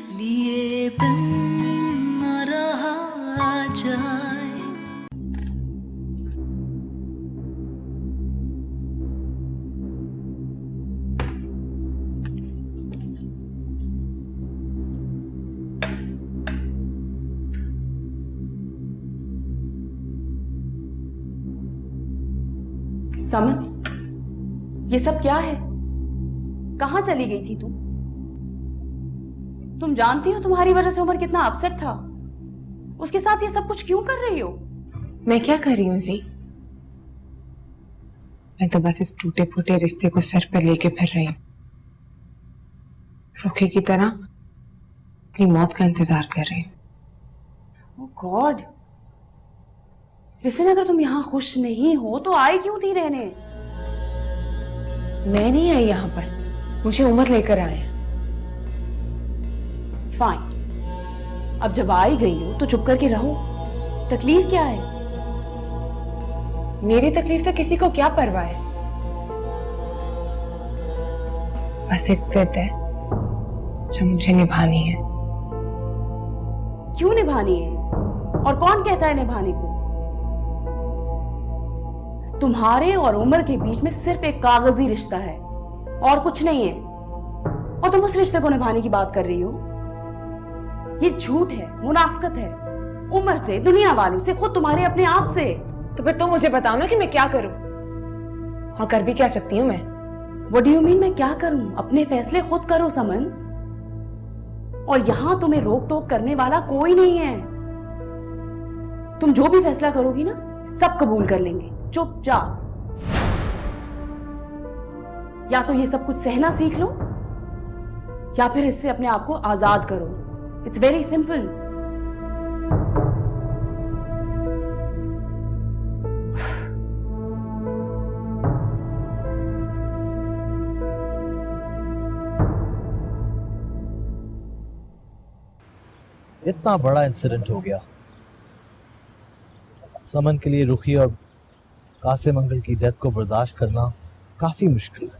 लिए बिन न रहा जाए। समन, ये सब क्या है? कहां चली गई थी तुम? तुम जानती हो तुम्हारी वजह से उमर कितना अपसेट था। उसके साथ ये सब कुछ क्यों कर रही हो? मैं क्या कर रही हूँ जी? मैं तो बस इस टूटे फूटे रिश्ते को सर पर लेके फिर रही हूँ, रुखे की तरह अपनी मौत का इंतजार कर रही हूँ। ओह गॉड, लिसन, अगर तुम यहाँ खुश नहीं हो तो आई क्यों थी रहने? मैं नहीं आई यहाँ पर, मुझे उमर लेकर आए। फाइन, अब जब आई गई हो तो चुप करके रहो। तकलीफ क्या है? मेरी तकलीफ तो किसी को क्या परवाह है। बस एक जिद है जो मुझे निभानी है। क्यों निभानी है? और कौन कहता है निभाने को? तुम्हारे और उमर के बीच में सिर्फ एक कागजी रिश्ता है और कुछ नहीं है, और तुम उस रिश्ते को निभाने की बात कर रही हो। ये झूठ है, मुनाफिकत है, उमर से, दुनिया वालों से, खुद तुम्हारे अपने आप से। तो फिर तुम मुझे बताओ ना कि मैं क्या करूं, और कर भी क्या सकती हूँ मैं? What do you mean मैं क्या करूं? अपने फैसले खुद करो समन, और यहां तुम्हें रोक टोक करने वाला कोई नहीं है। तुम जो भी फैसला करोगी ना, सब कबूल कर लेंगे चुपचाप। या तो ये सब कुछ सहना सीख लो, या फिर इससे अपने आप को आजाद करो। It's very simple. इतना बड़ा इंसिडेंट हो गया। समन के लिए रुखी और कासिम अंकल की डेथ को बर्दाश्त करना काफी मुश्किल है।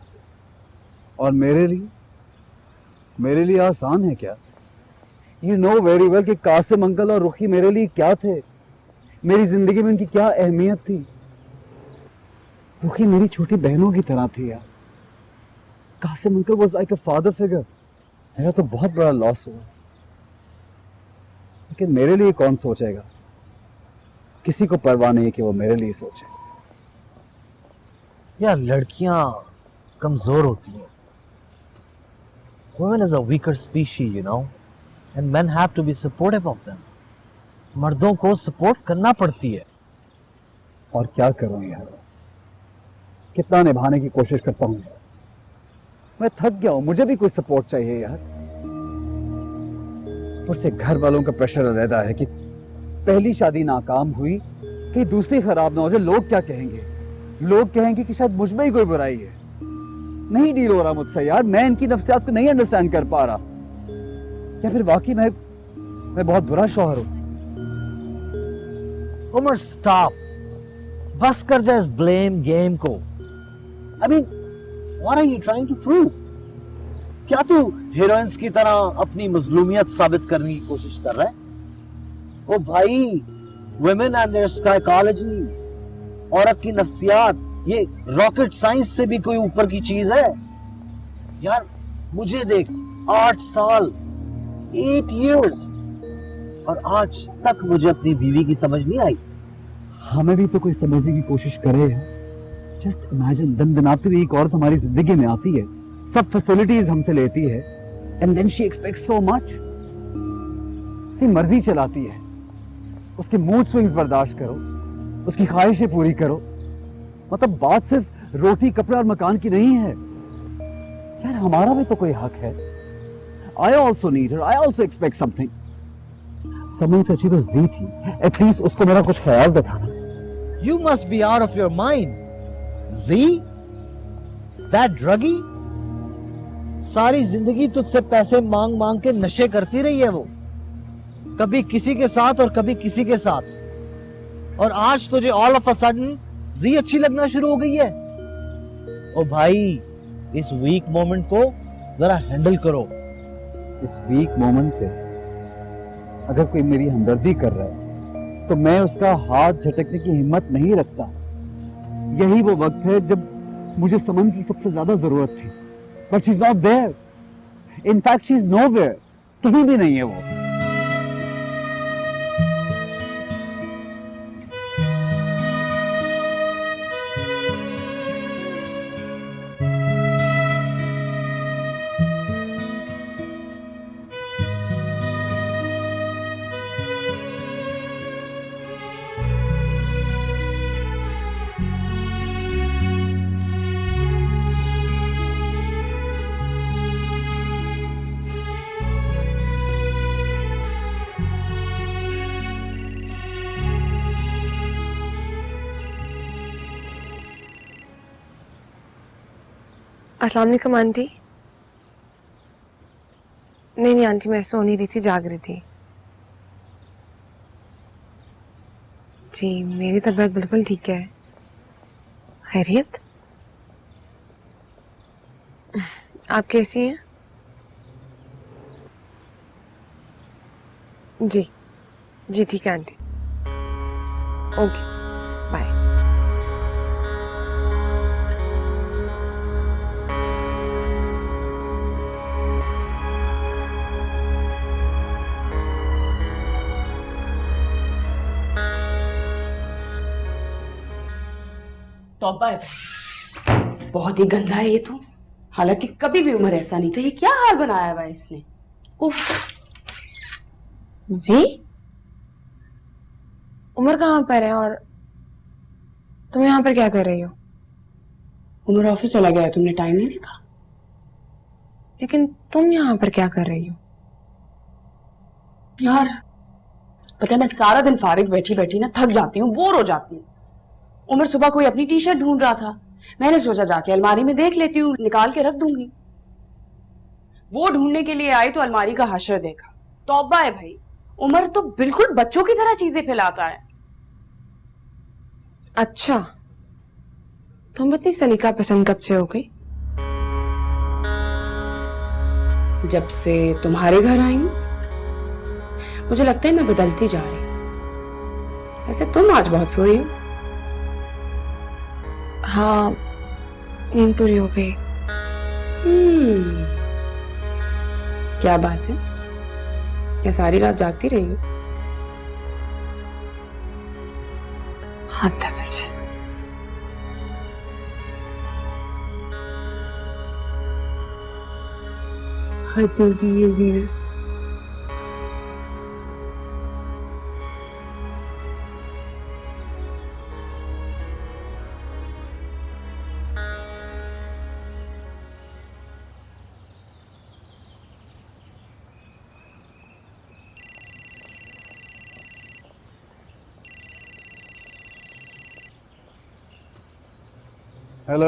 और मेरे लिए आसान है क्या? यू नो वेरी वेल कि कासिम अंकल और रुखी मेरे लिए क्या थे, मेरी जिंदगी में उनकी क्या अहमियत थी। रुखी मेरी छोटी बहनों की तरह थी यार। Qasim uncle was like a father figure. मेरा तो बहुत बड़ा लॉस हुआ, लेकिन मेरे लिए कौन सोचेगा? किसी को परवाह नहीं कि वो मेरे लिए सोचे। यार लड़कियां कमजोर होती हैं। Women is a weaker species, you know, and men have to be supportive of them. मर्दों को सपोर्ट करना पड़ती है। और क्या करूं यार, कितना निभाने की कोशिश करता हूं। मैं थक गया हूं, मुझे भी कोई सपोर्ट चाहिए यार। और से घर वालों का प्रेशर अलग है कि पहली शादी नाकाम हुई, कहीं दूसरी खराब ना हो जाए। लोग क्या कहेंगे? लोग कहेंगे कि शायद मुझ में ही कोई बुराई है। नहीं डील हो रहा मुझसे यार, मैं इनकी नफ्सियात को नहीं अंडरस्टैंड कर पा रहा। या फिर वाकई मैं बहुत बुरा शौहर हूं? उमर स्टॉप, बस कर जा इस ब्लेम गेम को। I mean, what are you trying to prove? क्या तू हीरोइंस की तरह अपनी मजलूमियत साबित करने की कोशिश कर रहा है? ओ भाई, women and their psychology, औरत की नफ्सियात, ये रॉकेट साइंस से भी कोई ऊपर की चीज है यार। मुझे देख, 8 साल, 8 years, और आज तक मुझे अपनी बीवी की समझ नहीं आई। हमें भी तो कोई समझने की कोशिश करे। जस्ट इमेजिन, दनदनाती हुई एक औरत हमारी जिंदगी में आती है, सब फैसिलिटीज हमसे लेती है, and then she expects so much. उसकी मर्जी चलाती है, उसके मूड स्विंग्स बर्दाश्त करो, उसकी ख्वाहिशें पूरी करो। मतलब बात सिर्फ रोटी, कपड़ा और मकान की नहीं है यार, हमारा भी तो कोई हक है। I also need her, I also expect something. समन से अच्छी तो जी थी, एटलीस्ट उसको मेरा कुछ ख्याल तो था ना। You must be out of your mind. Z? That druggie? सारी जिंदगी तुझसे पैसे मांग मांग के नशे करती रही है वो, कभी किसी के साथ और कभी किसी के साथ, और आज तुझे ऑल ऑफ अ सडन जी अच्छी लगना शुरू हो गई है। ओ भाई, इस वीक मोमेंट को जरा हैंडल करो। इस वीक मोमेंट पे अगर कोई मेरी हमदर्दी कर रहा है तो मैं उसका हाथ झटकने की हिम्मत नहीं रखता। यही वो वक्त है जब मुझे समन की सबसे ज्यादा जरूरत थी, but she is not there. In fact she is nowhere, कहीं भी नहीं है वो। अस्सलाम वालेकुम आंटी। नहीं आंटी, मैं सो नहीं रही थी, जाग रही थी। जी मेरी तबीयत बिल्कुल ठीक है। खैरियत? आप कैसी हैं? जी जी ठीक है आंटी। Okay bye. तौबा है, बहुत ही गंदा है ये तो। हालांकि कभी भी उमर ऐसा नहीं था। ये क्या हाल बनाया हुआ है इसने। उफ। जी उमर कहाँ पर है और तुम यहाँ पर क्या कर रही हो? उमर ऑफिस चला गया है, तुमने टाइम नहीं देखा? लेकिन तुम यहाँ पर क्या कर रही हो? यार पता है, मैं सारा दिन फारिग बैठी बैठी ना थक जाती हूँ, बोर हो जाती हूँ। उमर सुबह कोई अपनी टी शर्ट ढूंढ रहा था, मैंने सोचा जाके अलमारी में देख लेती हूँ, निकाल के रख दूंगी। वो ढूंढने के लिए आई तो अलमारी का हशर देखा। तौबा है भाई, उमर तो बिल्कुल बच्चों की तरह चीजें फैलाता है। अच्छा, तुम इतनी सलीका पसंद कब से हो गई? जब से तुम्हारे घर आई हूं, मुझे लगता है मैं बदलती जा रही हूं। वैसे तुम आज बहुत सोई हो। हाँ, नींद पूरी हो गई। क्या बात है, क्या सारी रात जागती रही हो? हाँ बस। हेलो।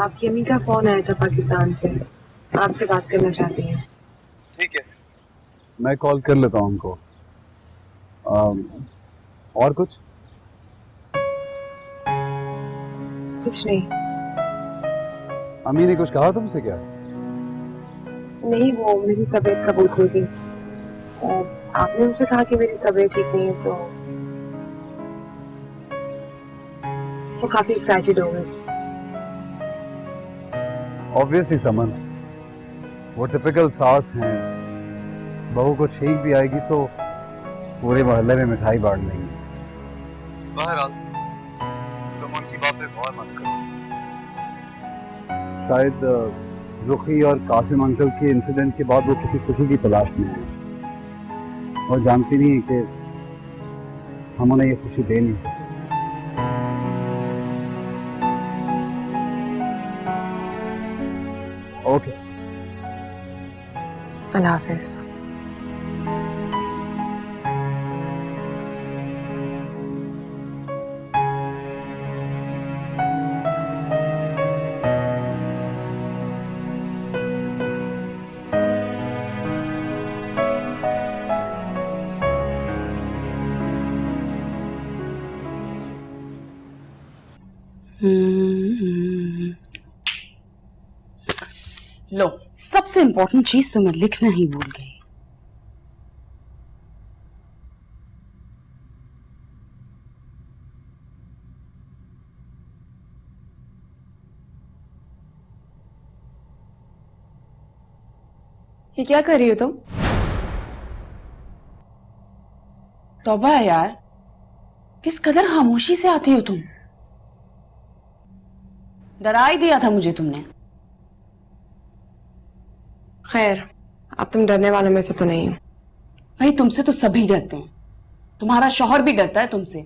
आपकी अम्मी का फोन आया था पाकिस्तान से, आपसे बात करना चाहती हैं। ठीक है, मैं कॉल कर लेता हूँ उनको। और कुछ? कुछ नहीं। अम्मी ने कुछ कहा तुमसे क्या? नहीं, वो मेरी तबीयत का पूछ रही थी। आपने उनसे कहा कि मेरी तबीयत ठीक नहीं है, तो वो काफी एक्साइटेड हो गई थी। ऑब्वियसली समन, वो टिपिकल सास हैं। बहू को छींक भी आएगी तो पूरे मोहल्ले में मिठाई बांट देंगी। बहरहाल तुम उनकी बात पे गौर मत करो। शायद रुखी और कासिम अंकल के इंसिडेंट के बाद वो किसी खुशी की तलाश में है और जानती नहीं है कि हम उन्हें ये खुशी दे नहीं सकते। ओके, अल्लाह हाफिज। लो, सबसे इंपॉर्टेंट चीज तो मैं लिखना ही भूल गई। ये क्या कर रही हो तुम? तौबा है यार, किस कदर खामोशी से आती हो तुम। डरा ही दिया था मुझे तुमने। खैर, अब तुम डरने वालों में से तो नहीं हो। भाई तुमसे तो सभी डरते हैं, तुम्हारा शौहर भी डरता है तुमसे।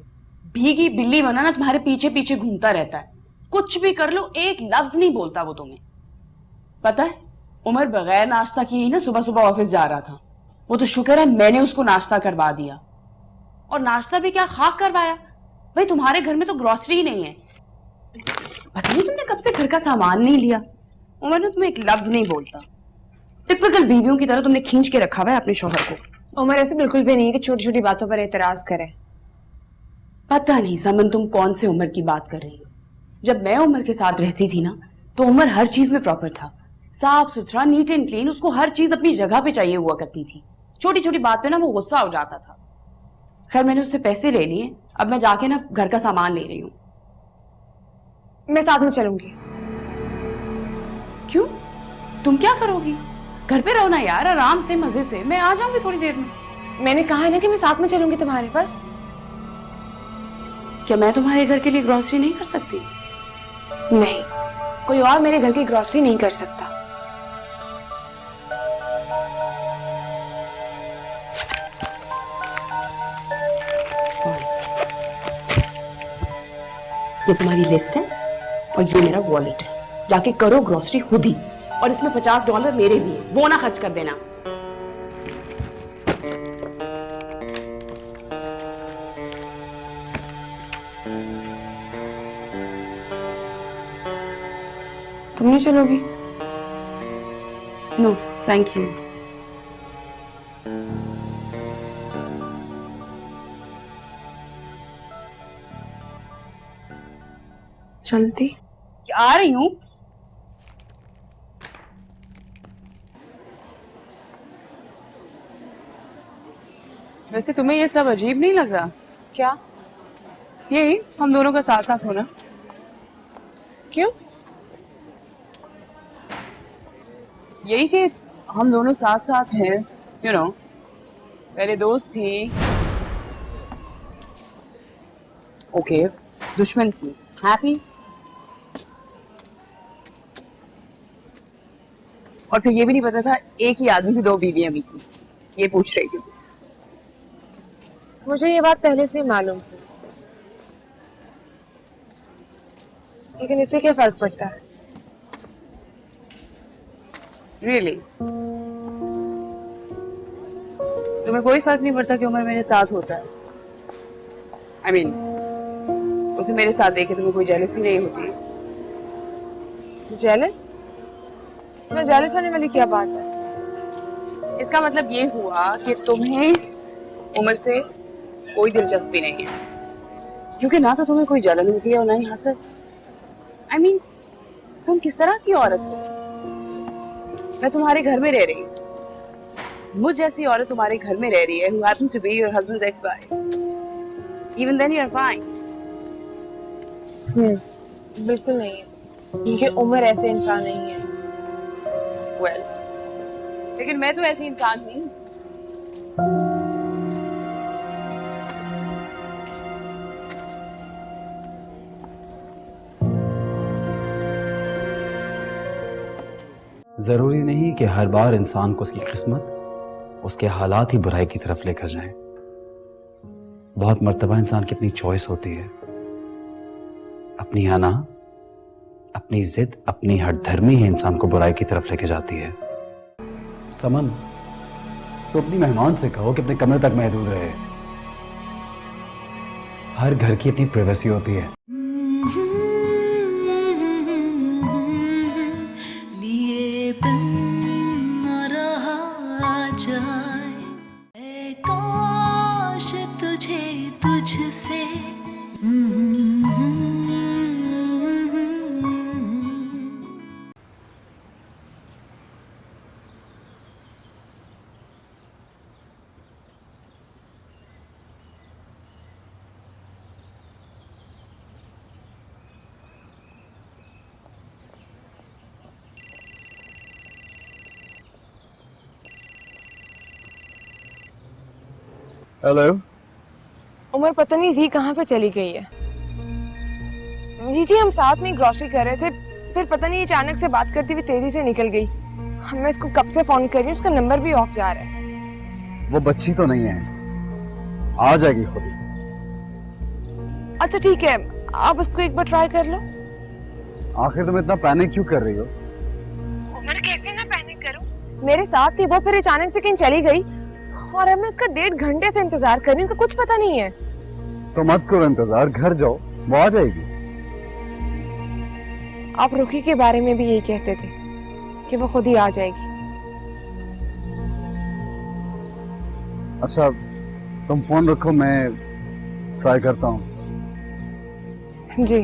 भीगी बिल्ली बना ना तुम्हारे पीछे पीछे घूमता रहता है, कुछ भी कर लो एक लफ्ज नहीं बोलता वो तुम्हें। पता है, उमर बगैर नाश्ता किए ही ना सुबह सुबह ऑफिस जा रहा था। वो तो शुक्र है मैंने उसको नाश्ता करवा दिया, और नाश्ता भी क्या खाक करवाया। भाई तुम्हारे घर में तो ग्रोसरी ही नहीं है। पता नहीं तुमने कब से घर का सामान नहीं लिया। उमर ने तुम्हें एक लफ्ज नहीं बोलता। टिपिकल बीवियों की तरह तुमने खींच के रखा हुआ है अपने शौहर को। उमर ऐसे बिल्कुल भी नहीं है कि छोटी छोटी बातों पर एतराज करे। पता नहीं समन तुम कौन से उमर की बात कर रही हो। जब मैं उमर के साथ रहती थी ना तो उमर हर चीज में प्रॉपर था, साफ सुथरा, नीट एंड क्लीन। उसको हर चीज अपनी जगह पे चाहिए हुआ करती थी। छोटी छोटी बात पे ना वो गुस्सा हो जाता था। खैर मैंने उससे पैसे ले लिए, अब मैं जाके ना घर का सामान ले रही हूँ। मैं साथ में चलूंगी। क्यों, तुम क्या करोगी? घर पे रहो ना यार, आराम से मजे से। मैं आ जाऊंगी थोड़ी देर में। मैंने कहा है ना कि मैं साथ में चलूंगी तुम्हारे पास। क्या मैं तुम्हारे घर के लिए ग्रोसरी नहीं कर सकती? नहीं, कोई और मेरे घर की ग्रोसरी नहीं कर सकता। ये तुम्हारी लिस्ट है और ये मेरा वॉलेट है। जाके करो ग्रोसरी खुद ही, और इसमें $50 मेरे भी है, वो ना खर्च कर देना। तुम नहीं चलोगी? No thank you. चलती? आ रही हूँ। वैसे तुम्हें ये सब अजीब नहीं लग रहा? क्या? यही हम दोनों का साथ साथ होना। क्यों? यही कि हम दोनों साथ साथ हैं, यू नो। पहले दोस्त थी, ओके, दुश्मन थी, हैप्पी, और फिर ये भी नहीं पता था एक ही आदमी की 2 बीवियां भी थी। ये पूछ रही थी मुझसे। मुझे ये बात पहले से मालूम थी, लेकिन इससे क्या फर्क पड़ता है? रियली तुम्हें कोई फर्क नहीं पड़ता कि उमर मेरे साथ होता है? आई मीन उसे मेरे साथ देख के तुम्हें कोई जेलसी नहीं होती? जेलस? मैं जेलस होने वाली क्या बात है? इसका मतलब ये हुआ कि तुम्हें उमर से कोई दिलचस्पी नहीं है, क्योंकि ना तो तुम्हें कोई जलन होती है और ना ही हसद। आई मीन तुम किस तरह की औरत हो? मैं तुम्हारे घर में रह रही हूँ, मुझ जैसी औरत तुम्हारे घर में रह रही है, who happens to be your husband's ex-wife. Even then you're fine. बिल्कुल नहीं है, क्योंकि उमर ऐसे इंसान नहीं है। Well, लेकिन मैं तो ऐसी इंसान नहीं। जरूरी नहीं कि हर बार इंसान को उसकी किस्मत, उसके हालात ही बुराई की तरफ लेकर जाएं। बहुत मर्तबा इंसान की अपनी चॉइस होती है, अपनी आना, अपनी जिद, अपनी हठधर्मी ही इंसान को बुराई की तरफ लेके जाती है। समन, तो अपनी मेहमान से कहो कि अपने कमरे तक महदूद रहे। हर घर की अपनी प्राइवेसी होती है। लिए बिन न रहा जाए, ऐ काश तुझे तुझसे हेलो। उमर पता नहीं जी कहाँ पे चली गई है। जी हम साथ में ग्रोसरी कर रहे थे, फिर पता नहीं अचानक से बात करती हुई तेजी से निकल गई। मैं इसको कब से फोन कर रही हूँ, उसका नंबर भी ऑफ जा रहा है। वो बच्ची तो नहीं है, आ जाएगी खुद ही। अच्छा ठीक है, आप उसको एक बार ट्राई कर लो। आखिर तुम इतना पैनिक क्यों कर रही हो? उमर कैसे ना पैनिक करूं, मेरे साथ थी वो, फिर अचानक से कहीं चली गई और अब मैं इसका 1.5 घंटे से इंतजार कर रही हूँ, उसका कुछ पता नहीं है। तो मत करो इंतजार, घर जाओ, वो आ जाएगी। आप रुखी के बारे में भी यही कहते थे कि वो खुद ही आ जाएगी। अच्छा तुम फोन रखो, मैं ट्राई करता हूँ उसको। जी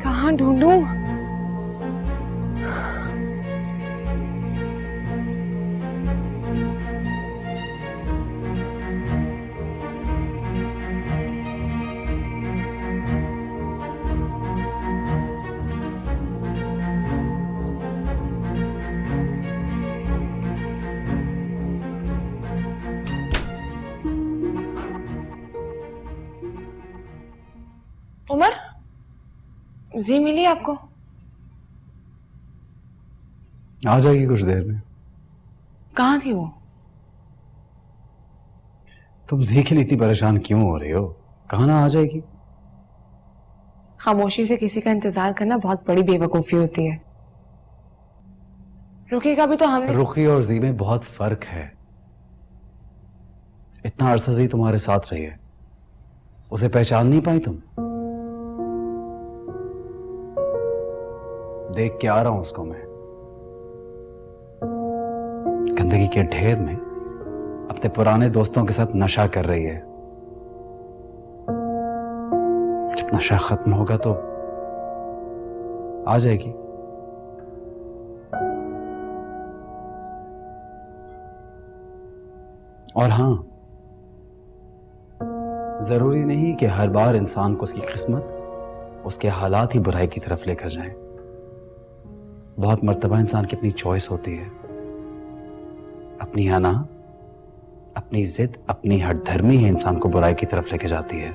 कहाँ ढूंढूं? उमर, जी मिली आपको? आ जाएगी कुछ देर में। कहाँ थी वो? तुम जी के लिए इतनी परेशान क्यों हो रही हो? कहाँ ना आ जाएगी। खामोशी से किसी का इंतजार करना बहुत बड़ी बेवकूफी होती है। रुखी का भी तो हमने। रुखी और जी में बहुत फर्क है। इतना अरसा जी तुम्हारे साथ रही है, उसे पहचान नहीं पाई तुम? देख के आ रहा हूं उसको मैं, गंदगी के ढेर में अपने पुराने दोस्तों के साथ नशा कर रही है। जब नशा खत्म होगा तो आ जाएगी। और हां, जरूरी नहीं कि हर बार इंसान को उसकी किस्मत, उसके हालात ही बुराई की तरफ लेकर जाएं। बहुत मर्तबा इंसान की अपनी चॉइस होती है, अपनी अना, अपनी जिद, अपनी हठधर्मी ही इंसान को बुराई की तरफ लेके जाती है।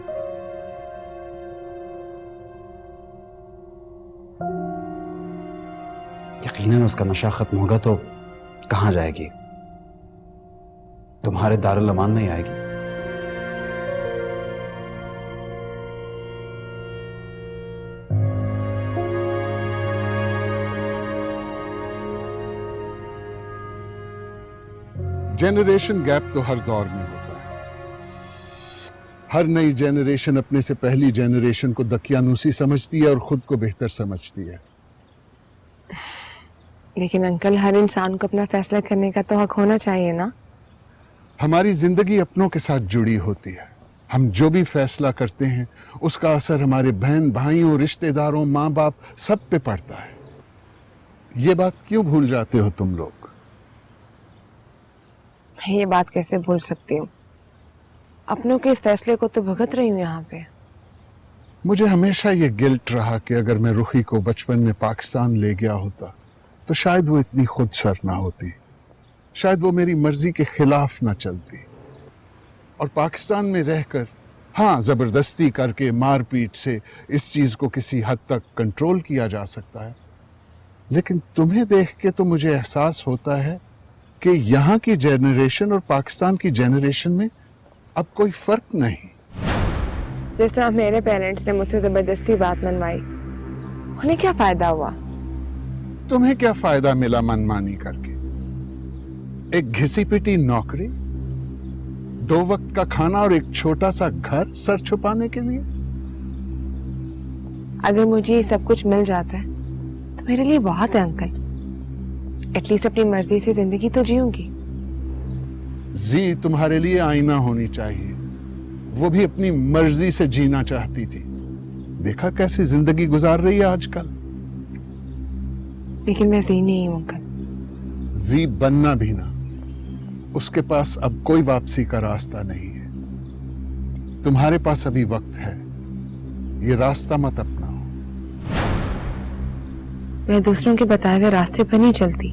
यकीनन उसका नशा खत्म होगा तो कहां जाएगी? तुम्हारे दारुल अमान में ही आएगी। जेनरेशन गैप तो हर दौर में होता है। हर नई जेनरेशन अपने से पहली जेनरेशन को दकियानूसी समझती है और खुद को बेहतर समझती है। लेकिन अंकल, हर इंसान को अपना फैसला करने का तो हक होना चाहिए ना? हमारी जिंदगी अपनों के साथ जुड़ी होती है। हम जो भी फैसला करते हैं उसका असर हमारे बहन भाइयों, रिश्तेदारों, माँ बाप सब पे पड़ता है। ये बात क्यों भूल जाते हो तुम लोग? मैं ये बात कैसे भूल सकती हूँ? अपनों के इस फैसले को तो भुगत रही हूँ यहाँ पे। मुझे हमेशा ये गिल्ट रहा कि अगर मैं रुखी को बचपन में पाकिस्तान ले गया होता तो शायद वो इतनी खुदसर ना होती, शायद वो मेरी मर्जी के खिलाफ ना चलती। और पाकिस्तान में रहकर, हाँ, जबरदस्ती करके, मारपीट से इस चीज को किसी हद तक कंट्रोल किया जा सकता है, लेकिन तुम्हें देख के तो मुझे एहसास होता है कि यहाँ की जेनरेशन और पाकिस्तान की जेनरेशन में अब कोई फर्क नहीं। जिस तरह मेरे पेरेंट्स ने मुझसे जबरदस्ती बात मनवाई, उन्हें क्या फायदा हुआ? तुम्हें क्या फायदा मिला मनमानी करके? एक घिसी पिटी नौकरी, 2 वक्त का खाना और एक छोटा सा घर सर छुपाने के लिए? अगर मुझे ये सब कुछ मिल जाता है तो मेरे लिए बहुत है अंकल। एटलीस्ट अपनी मर्जी से जिंदगी तो जीऊंगी। जी तुम्हारे लिए आईना होनी चाहिए। वो भी अपनी मर्जी से जीना चाहती थी। देखा कैसी जिंदगी गुजार रही है आजकल। लेकिन मैं जी नहीं हूं अंकल। जी बनना भी ना। उसके पास अब कोई वापसी का रास्ता नहीं है। तुम्हारे पास अभी वक्त है, ये रास्ता मत अपनाओ। मैं दूसरों के बताए हुए रास्ते पर नहीं चलती,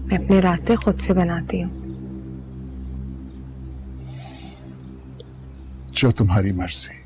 मैं अपने रास्ते खुद से बनाती हूँ। जो तुम्हारी मर्जी।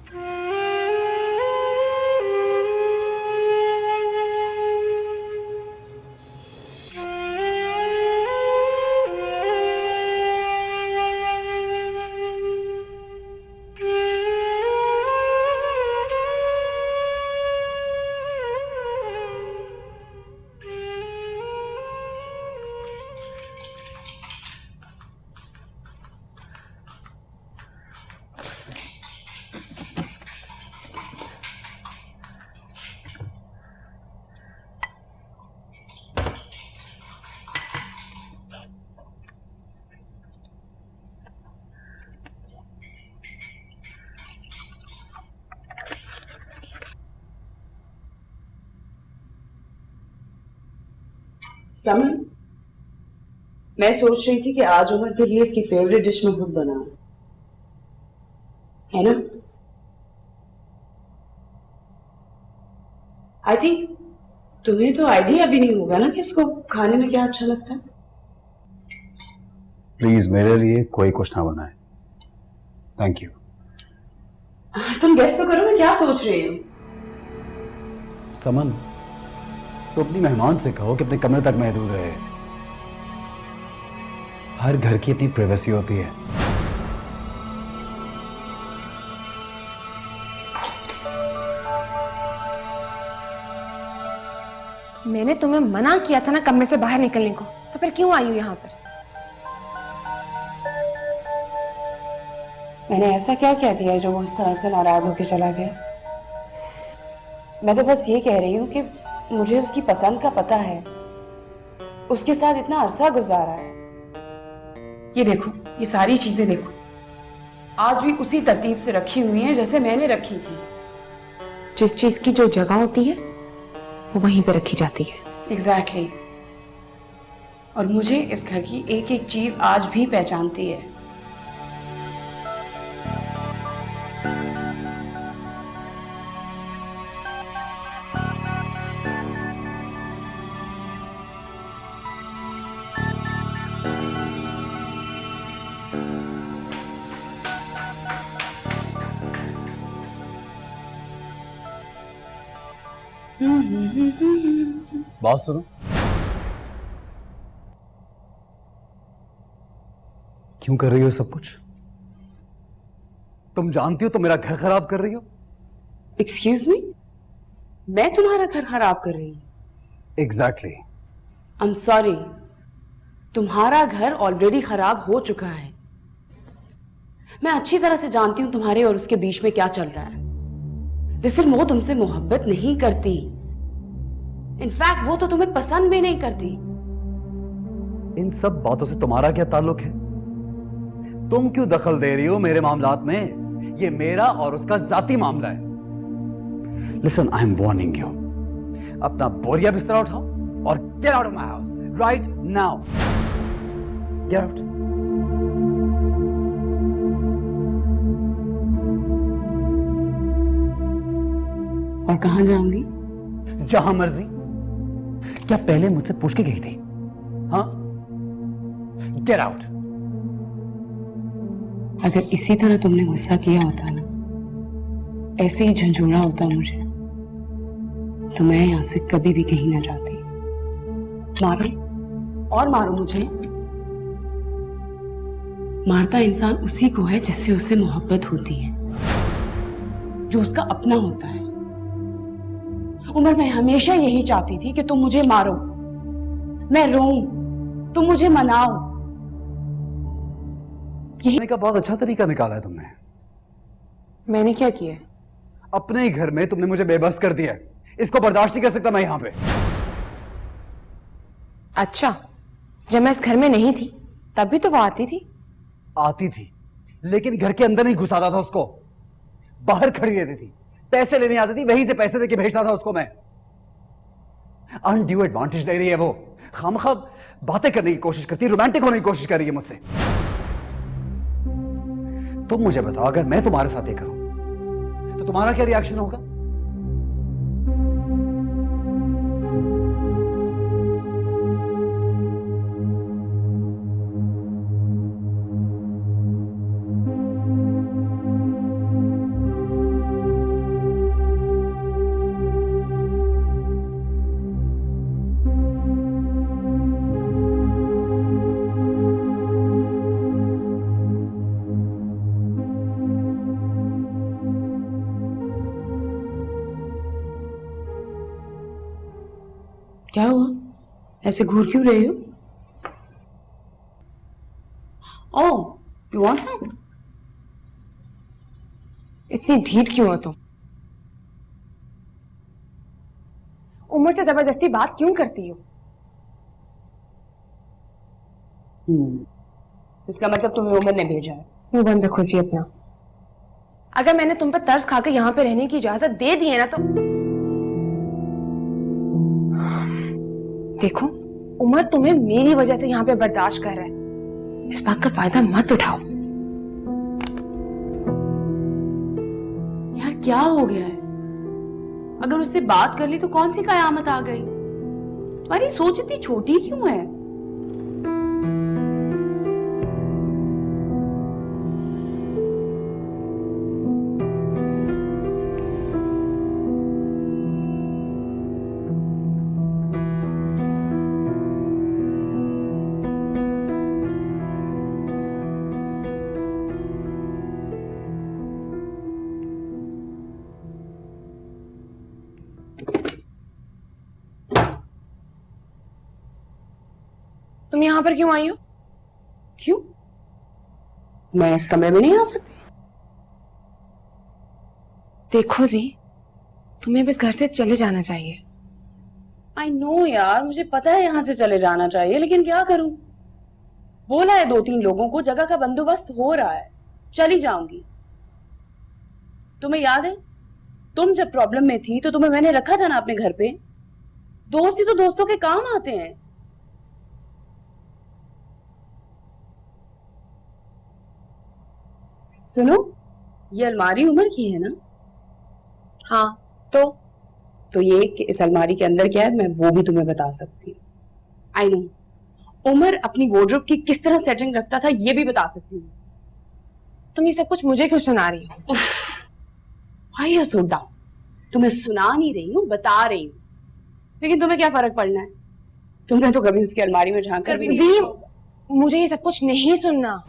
समर, मैं सोच रही थी कि आज उमर के लिए इसकी फेवरेट डिश में खुद बनाऊं, है ना? आई थिंक तुम्हें तो आइडिया भी नहीं होगा ना कि इसको खाने में क्या अच्छा लगता है। प्लीज मेरे लिए कोई कुछ ना बनाए, थैंक यू। तुम गेस तो करो मैं क्या सोच रही हूँ। समन, तो अपनी मेहमान से कहो कि अपने कमरे तक महदूद रहे। हर घर की अपनी प्राइवेसी होती है। मैंने तुम्हें मना किया था ना कमरे से बाहर निकलने को, तो फिर क्यों आई हूँ यहाँ पर? मैंने ऐसा क्या कह दिया जो वो इस तरह से नाराज होकर चला गया? मैं तो बस ये कह रही हूँ कि मुझे उसकी पसंद का पता है, उसके साथ इतना अरसा गुजारा है। ये देखो, ये सारी चीजें देखो, आज भी उसी तरतीब से रखी हुई हैं जैसे मैंने रखी थी। जिस चीज की जो जगह होती है वो वहीं पे रखी जाती है। एग्जैक्टली। और मुझे इस घर की एक एक चीज आज भी पहचानती है। बात सुनो, क्यों कर रही हो सब कुछ? तुम जानती हो तुम मेरा घर खराब कर रही हो। एक्सक्यूज मी, मैं तुम्हारा घर खराब कर रही हूँ? एग्जैक्टली। आई एम सॉरी, तुम्हारा घर ऑलरेडी खराब हो चुका है। मैं अच्छी तरह से जानती हूं तुम्हारे और उसके बीच में क्या चल रहा है। लिसन, वो तुमसे मोहब्बत नहीं करती, इनफैक्ट वो तो तुम्हें पसंद भी नहीं करती। इन सब बातों से तुम्हारा क्या ताल्लुक है? तुम क्यों दखल दे रही हो मेरे मामलात में? ये मेरा और उसका जाती मामला है। Listen, I am warning you, अपना बोरिया बिस्तरा उठाओ और get out of my house right now. Get out. और कहां जाऊंगी? जहां मर्जी। क्या पहले मुझसे पूछ के गई थी? हाँ, गेट आउट। अगर इसी तरह तुमने गुस्सा किया होता ना, ऐसे ही झंझोड़ा होता मुझे, तो मैं यहां से कभी भी कहीं ना जाती। मारो और मारो मुझे। मारता इंसान उसी को है जिससे उसे मोहब्बत होती है, जो उसका अपना होता है। उमर, मैं हमेशा यही चाहती थी कि तुम मुझे मारो, मैं रोऊं, तुम मुझे मनाओ। यही का बहुत अच्छा तरीका निकाला है तुमने। मैंने क्या किया? अपने ही घर में तुमने मुझे बेबस कर दिया है। इसको बर्दाश्त नहीं कर सकता मैं यहां पे। अच्छा, जब मैं इस घर में नहीं थी तब भी तो वो आती थी। आती थी, लेकिन घर के अंदर नहीं घुसाता था उसको, बाहर खड़ी रहती थी, पैसे लेने आती थी, वहीं से पैसे देके भेजता था उसको मैं। अनड्यू एडवांटेज ले रही है वो, खामखा बातें करने की कोशिश करती है, रोमांटिक होने की कोशिश कर रही है मुझसे। तुम मुझे बताओ, अगर मैं तुम्हारे साथ ये करूं तो तुम्हारा क्या रिएक्शन होगा? क्या हुआ? ऐसे घूर क्यों रहे हो? ओह, यू वांट सम? इतनी ढीठ क्यों हो तुम? उमर से जबरदस्ती बात क्यों करती हो? इसका मतलब तुम्हें उमर ने भेजा है? मुंह बंद रखो जी अपना। अगर मैंने तुम पर तरस खाकर यहाँ पे रहने की इजाजत दे दी है ना तो देखो, उमर तुम्हें मेरी वजह से यहाँ पे बर्दाश्त कर रहा है। इस बात का फायदा मत उठाओ। यार क्या हो गया है? अगर उससे बात कर ली तो कौन सी कयामत आ गई? तुम्हारी सोच इतनी छोटी क्यों है? तुम यहाँ पर क्यों आई हो? क्यों? मैं इस कमरे में नहीं आ सकती? देखो जी, तुम्हें बस घर से चले जाना चाहिए। आई नो यार, मुझे पता है यहाँ से चले जाना चाहिए, लेकिन क्या करूं? बोला है 2-3 लोगों को, जगह का बंदोबस्त हो रहा है, चली जाऊंगी। तुम्हें याद है तुम जब प्रॉब्लम में थी तो तुम्हें मैंने रखा था ना अपने घर पे? दोस्ती तो दोस्तों के काम आते हैं। सुनो, ये अलमारी उमर की है ना? हाँ तो ये कि इस अलमारी के अंदर क्या है मैं वो भी तुम्हें बता सकती हूँ। आई नो, उमर अपनी वार्डरोब की किस तरह सेटिंग रखता था ये भी बता सकती हूँ। तुम ये सब कुछ मुझे क्यों सुना रही हो? Why you so dumb? तुम्हें सुना नहीं रही हूँ, बता रही हूँ। लेकिन तुम्हें क्या फर्क पड़ना है? तुमने तो कभी उसकी अलमारी में झांक कर भी नहीं जी, मुझे ये सब कुछ नहीं सुनना।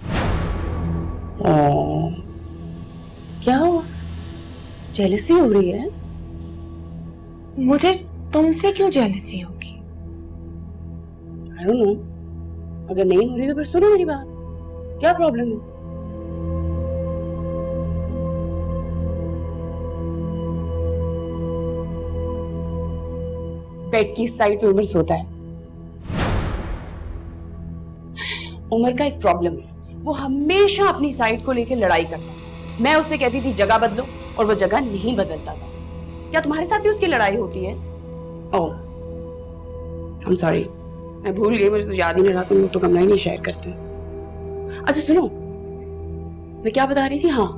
क्या हुआ? जेलसी हो रही है? मुझे तुमसे क्यों जेलसी होगी? I don't know. अगर नहीं हो रही तो फिर सुनो मेरी बात। क्या प्रॉब्लम है? बेड की साइड पे उमर सोता है। उमर का एक प्रॉब्लम है, वो हमेशा अपनी साइड को लेकर लड़ाई करता है। मैं उससे कहती थी जगह बदलो और वो जगह नहीं बदलता था। क्या तुम्हारे साथ भी उसकी लड़ाई होती है? ओह, आई एम सॉरी, मैं भूल गई, मुझे तो याद ही नहीं रहा। तुम लोग तो कमरा ही नहीं शेयर करते। अच्छा सुनो, मैं क्या बता रही थी? हाँ,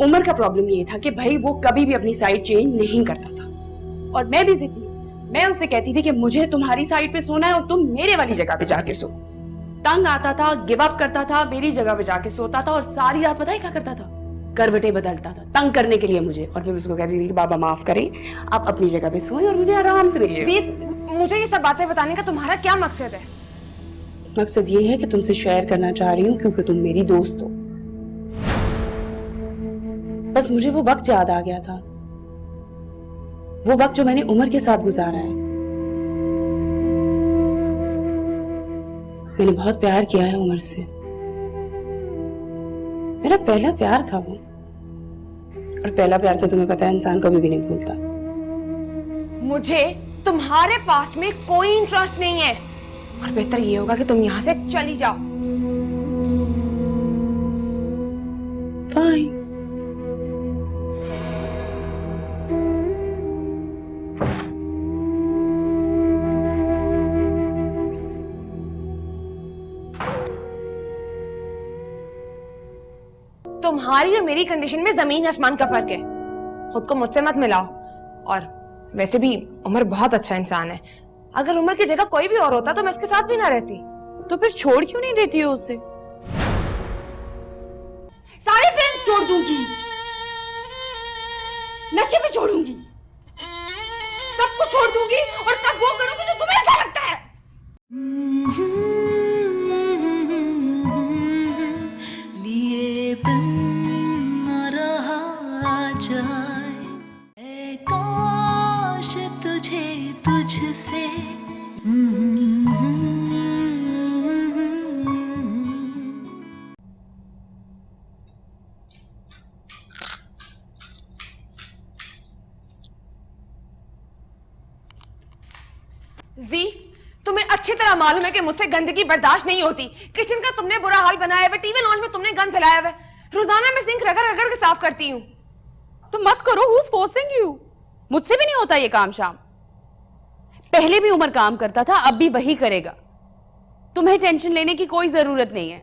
उमर का प्रॉब्लम ये था कि भाई वो कभी भी अपनी साइड चेंज नहीं करता था और मैं भी जिद्दी। मैं उससे कहती थी कि मुझे तुम्हारी साइड पे सोना है और तुम मेरे वाली जगह पे जाके सो। तंग आता था, गिव अप करता था, मेरी जगह पे जाके सोता था और सारी रात पता है क्या करता था? करवटें बदलता था तंग करने के लिए मुझे। और फिर उसको कहती थी कि बाबा माफ करें, आप अपनी जगह पे सोएं और मुझे आराम से मेरी जगह। प्लीज, मुझे ये सब बातें बताने का तुम्हारा क्या मकसद है? मकसद ये है कि तुमसे शेयर करना चाह रही हूँ क्योंकि तुम मेरी दोस्त हो। बस मुझे वो वक्त याद आ गया था, वो वक्त जो मैंने उमर के साथ गुजारा है। मैंने बहुत प्यार किया है उमर से, मेरा पहला प्यार था वो। और पहला प्यार तो तुम्हें पता है इंसान कभी भी नहीं भूलता। मुझे तुम्हारे पास में कोई इंटरेस्ट नहीं है और बेहतर ये होगा कि तुम यहाँ से चली जाओ। फाइन। तुम्हारी और मेरी कंडीशन में जमीन आसमान का फर्क है। खुद को मुझसे मत मिलाओ। और वैसे भी उमर बहुत अच्छा इंसान है। अगर उमर की जगह कोई भी और होता तो मैं इसके साथ भी ना रहती। तो फिर छोड़ क्यों नहीं देती हो उसे? सारे फ्रेंड्स छोड़ दूंगी, नशे पे छोड़ूंगी, सबको छोड़ दूंगी और सब वो करूंगी जो तुम्हें अच्छा लगता है। लिए बिन न रहा जाए, ऐ काश तुझे तुझसे जी, तुम्हें अच्छी तरह मालूम है कि मुझसे गंदगी बर्दाश्त नहीं होती। किचन का तुमने बुरा हाल बनाया हुआ, टीवी लॉन्च में तुमने गंद फैलाया हुआ। रोजाना मैं सिंक रगड़ रगड़ के साफ करती हूँ। तो मत करो, who's forcing you? मुझसे भी नहीं होता ये काम शाम। पहले भी उमर काम करता था, अब भी वही करेगा। तुम्हें टेंशन लेने की कोई जरूरत नहीं है।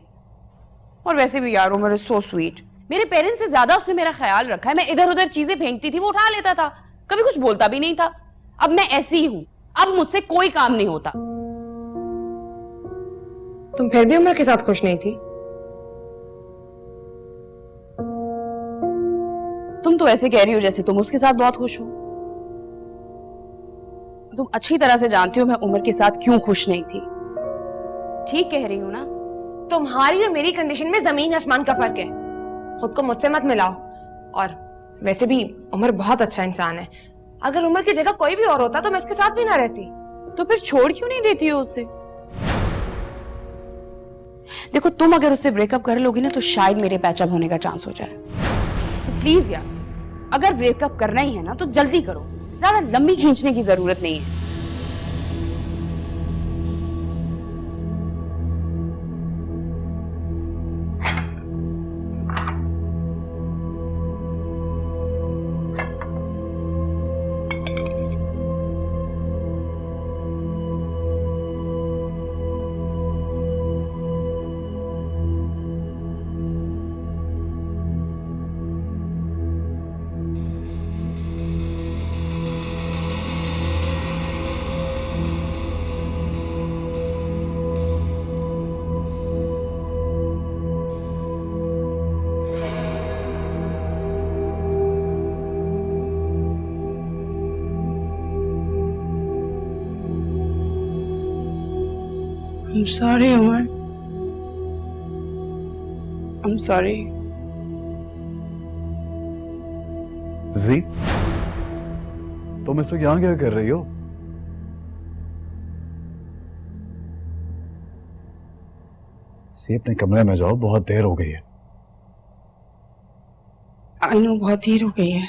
और वैसे भी यार उमर इज सो स्वीट। मेरे पेरेंट्स से ज्यादा उसने मेरा ख्याल रखा है। मैं इधर उधर चीजें फेंकती थी, वो उठा लेता था, कभी कुछ बोलता भी नहीं था। अब मैं ऐसी ही हूं, अब मुझसे कोई काम नहीं होता। तुम फिर भी उमर के साथ खुश नहीं थी? तुम तो ऐसे कह रही हो जैसे तुम उसके साथ बहुत खुश हो। तुम अच्छी तरह से जानती हो मैं उमर के साथ क्यों खुश नहीं थी। ठीक कह रही हूं ना? तुम्हारी और मेरी कंडीशन में जमीन आसमान का फर्क है। खुद को मुझसे मत मिलाओ। और वैसे भी उमर बहुत अच्छा इंसान है। अगर उमर की जगह कोई भी और होता तो मैं इसके साथ भी ना रहती। तो फिर छोड़ क्यों नहीं देती हो उसे? देखो तुम अगर उससे ब्रेकअप कर लोगी ना तो शायद मेरे पैचअप होने का चांस हो जाए। तो प्लीज यार, अगर ब्रेकअप करना ही है ना तो जल्दी करो, ज्यादा लंबी खींचने की जरूरत नहीं है। I'm sorry, Umar. I'm sorry. जी, तुम इस वक्त यहाँ क्या कर रही हो? सी अपने कमरे में जाओ, बहुत देर हो गई है। I know, बहुत देर हो गई है।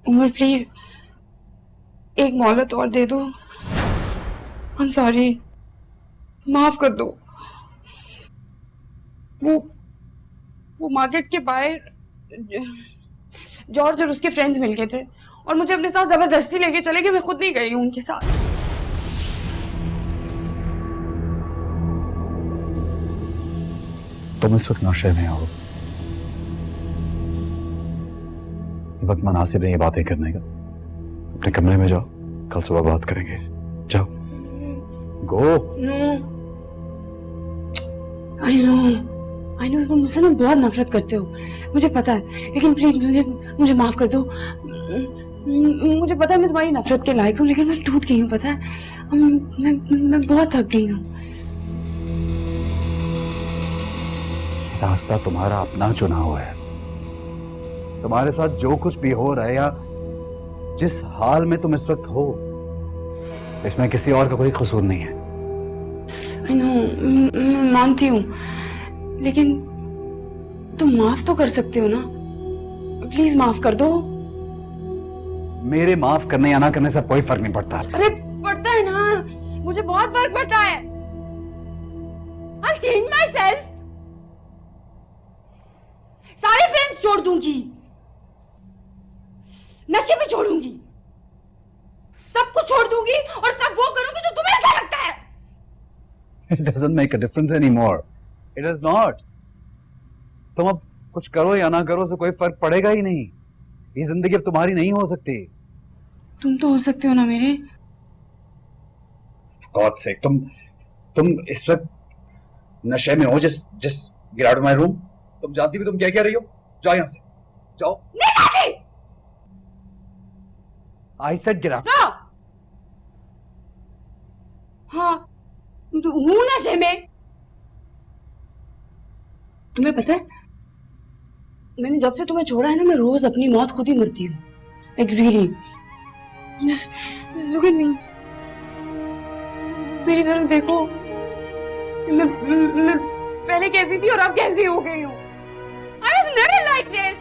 उमर प्लीज एक मोहलत और दे दो। I'm sorry, माफ कर दो। वो मार्केट के बाहर जॉर्ज और उसके फ्रेंड्स मिल गए थे और मुझे अपने साथ जबरदस्ती लेके चले गए। मैं खुद नहीं गई हूँ उनके साथ। तुम इस वक्त नशे में हो। ये वक्त मुनासिब है ये बातें करने का। अपने कमरे में जाओ, कल सुबह बात करेंगे। जाओ, गो। आई नो तुम मुझसे ना बहुत नफरत करते हो, मुझे पता है, लेकिन प्लीज मुझे माफ कर दो। मुझे पता है मैं तुम्हारी नफरत के लायक हूँ, लेकिन मैं टूट गई हूँ, पता है। मैं बहुत थक गई हूँ। रास्ता तुम्हारा अपना चुना हुआ है। तुम्हारे साथ जो कुछ भी हो रहा है या जिस हाल में तुम इस वक्त हो, इसमें किसी और का कोई कसूर नहीं है। आई नो, मैं मानती हूँ, लेकिन तुम माफ तो कर सकते हो ना। प्लीज माफ कर दो। मेरे माफ करने या ना करने से कोई फर्क नहीं पड़ता। अरे पड़ता है ना, मुझे बहुत फर्क पड़ता है। I'll change myself. सारे फ्रेंड्स छोड़ दूंगी, नशे भी छोड़ूंगी, सब कुछ छोड़ दूंगी और सब वो करूंगी जो तुम्हें अच्छा लगता है। It doesn't make a difference anymore. It does not. तुम अब कुछ करो या ना करो से कोई फर्क पड़ेगा ही नहीं। ये जिंदगी अब तुम्हारी नहीं हो सकती। तुम तो हो सकते हो ना मेरे। For God's sake, तुम इस वक्त नशे में हो। just get out of my room. तुम जानती भी तुम क्या कह रही हो। जाओ यहाँ से, जाओ। नहीं जाती। I said get out. हाँ, हाँ, हूँ नशे में। तुम्हें पता है, मैंने जब से तुम्हें छोड़ा है ना, मैं रोज अपनी मौत खुद ही मरती हूँ। Like really. Just look at me. मेरी तरफ देखो। मैं पहले कैसी थी और अब कैसी हो गई हूँ। I was never like this.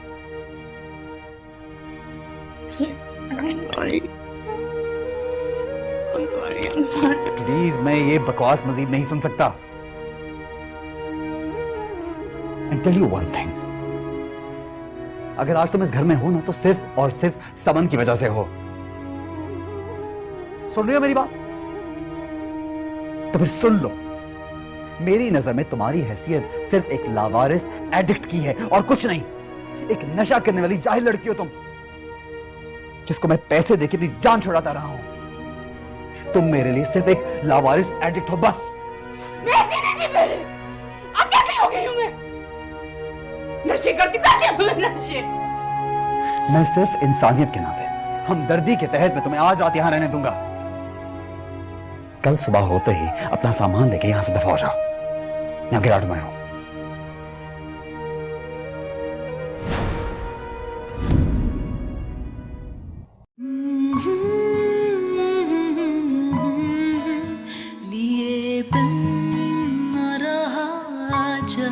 I'm sorry. Please, मैं ये बकवास मजीद नहीं सुन सकता। And tell you one thing, अगर आज तुम इस घर में हो ना, तो सिर्फ और सिर्फ समन की वजह से हो। सुन रही हो मेरी बात? तो फिर सुन लो, मेरी नजर में तुम्हारी हैसियत सिर्फ एक लावारिस एडिक्ट की है और कुछ नहीं। एक नशा करने वाली जाहिल लड़की हो तुम, जिसको मैं पैसे देके अपनी जान छुड़ाता रहा हूं। तुम मेरे लिए सिर्फ एक लावारिस एडिक्ट हो, बस। मैं ऐसी नहीं थी पहले, अब कैसी हो गई हूं मैं? नशे करती हूं मैं, नशे। मैं सिर्फ इंसानियत के नाते, हमदर्दी के तहत मैं तुम्हें आज रात यहां रहने दूंगा। कल सुबह होते ही अपना सामान लेके यहां से दफा हो जाओ। Now get out of my room. लिए बिन न रहा जा